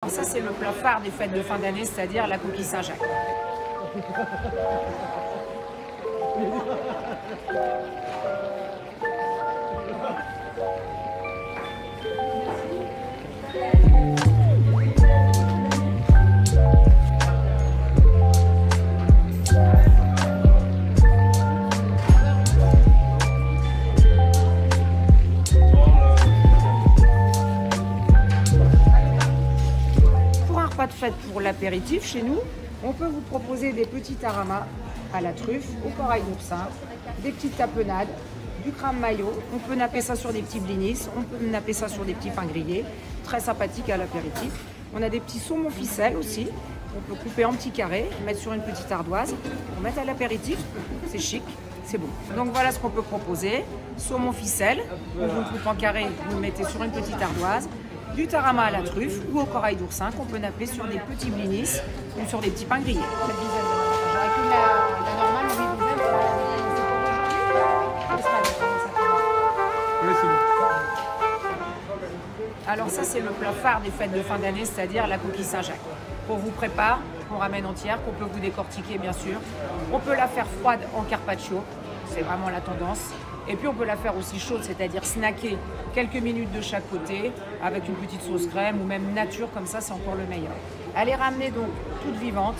Alors ça, c'est le plat phare des fêtes de fin d'année, c'est-à-dire la coquille Saint-Jacques. Pas de fête pour l'apéritif chez nous, on peut vous proposer des petits taramas à la truffe, au corail d'oursin, des petites tapenades, du crème mayo, on peut napper ça sur des petits blinis, on peut napper ça sur des petits pains grillés, très sympathique à l'apéritif. On a des petits saumons ficelles aussi, on peut couper en petits carrés, mettre sur une petite ardoise, pour mettre à l'apéritif, c'est chic, c'est bon. Donc voilà ce qu'on peut proposer, saumon ficelle, on vous coupe en carré, vous le mettez sur une petite ardoise, du tarama à la truffe ou au corail d'oursin qu'on peut napper sur des petits blinis ou sur des petits pains grillés. Cette dizaine de j'aurais que la normale, Oui, c'est bon. Alors ça, c'est le plat phare des fêtes de fin d'année, c'est-à-dire la coquille Saint-Jacques. Qu'on vous prépare, qu'on ramène entière, qu'on peut vous décortiquer bien sûr. On peut la faire froide en carpaccio, c'est vraiment la tendance. Et puis on peut la faire aussi chaude, c'est-à-dire snacker quelques minutes de chaque côté avec une petite sauce crème ou même nature, comme ça c'est encore le meilleur. Elle est ramenée donc toute vivante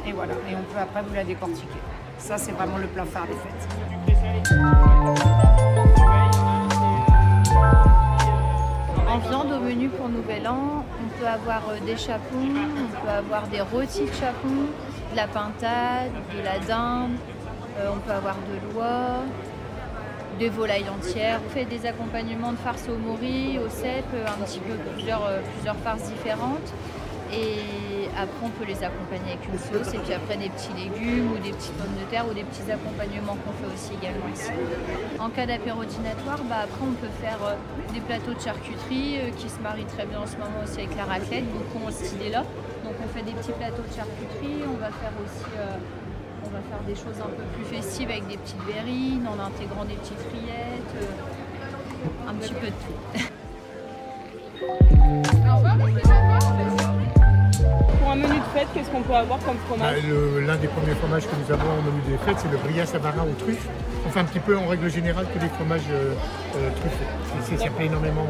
et voilà, et on peut après vous la décortiquer. Ça c'est vraiment le plat phare des fêtes. En viande au menu pour Nouvel An, on peut avoir des chapons, on peut avoir des rôtis de chapon, de la pintade, de la dinde, on peut avoir de l'oie, des volailles entières. On fait des accompagnements de farce au mori, au cèpe, un petit peu plusieurs farces différentes. Et après, on peut les accompagner avec une sauce. Et puis après, des petits légumes ou des petites pommes de terre ou des petits accompagnements qu'on fait aussi également ici. En cas d'apéro dînatoire, après, on peut faire des plateaux de charcuterie qui se marient très bien en ce moment aussi avec la raclette. Beaucoup ont cette idée-là. Donc, on fait des petits plateaux de charcuterie. On va faire aussi... on va faire des choses un peu plus festives avec des petites verrines, en intégrant des petites rillettes, un petit peu de tout. Pour un menu de fête, qu'est-ce qu'on peut avoir comme fromage? L'un des premiers fromages que nous avons au menu des fêtes, c'est le brillat savarin aux truffes. On fait un petit peu en règle générale que des fromages truffés. Ça plaît énormément.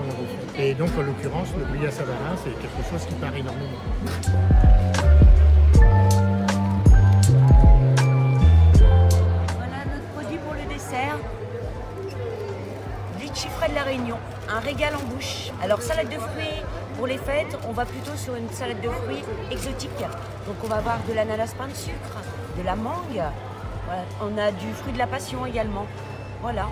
Et donc en l'occurrence, le brillat savarin, c'est quelque chose qui part énormément. Frais de la Réunion, un régal en bouche. Alors salade de fruits, pour les fêtes, on va plutôt sur une salade de fruits exotique. Donc on va avoir de l'ananas pain de sucre, de la mangue, voilà. On a du fruit de la passion également. Voilà.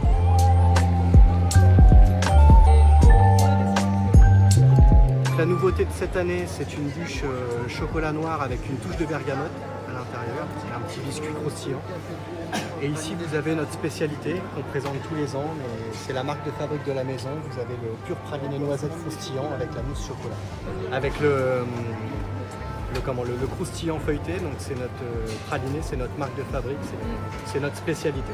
La nouveauté de cette année, c'est une bûche chocolat noir avec une touche de bergamote à l'intérieur. C'est un petit biscuit croustillant. Et ici, vous avez notre spécialité qu'on présente tous les ans. C'est la marque de fabrique de la maison. Vous avez le pur praliné noisette croustillant avec la mousse chocolat. Avec le croustillant feuilleté, donc c'est notre praliné, c'est notre marque de fabrique, c'est notre spécialité.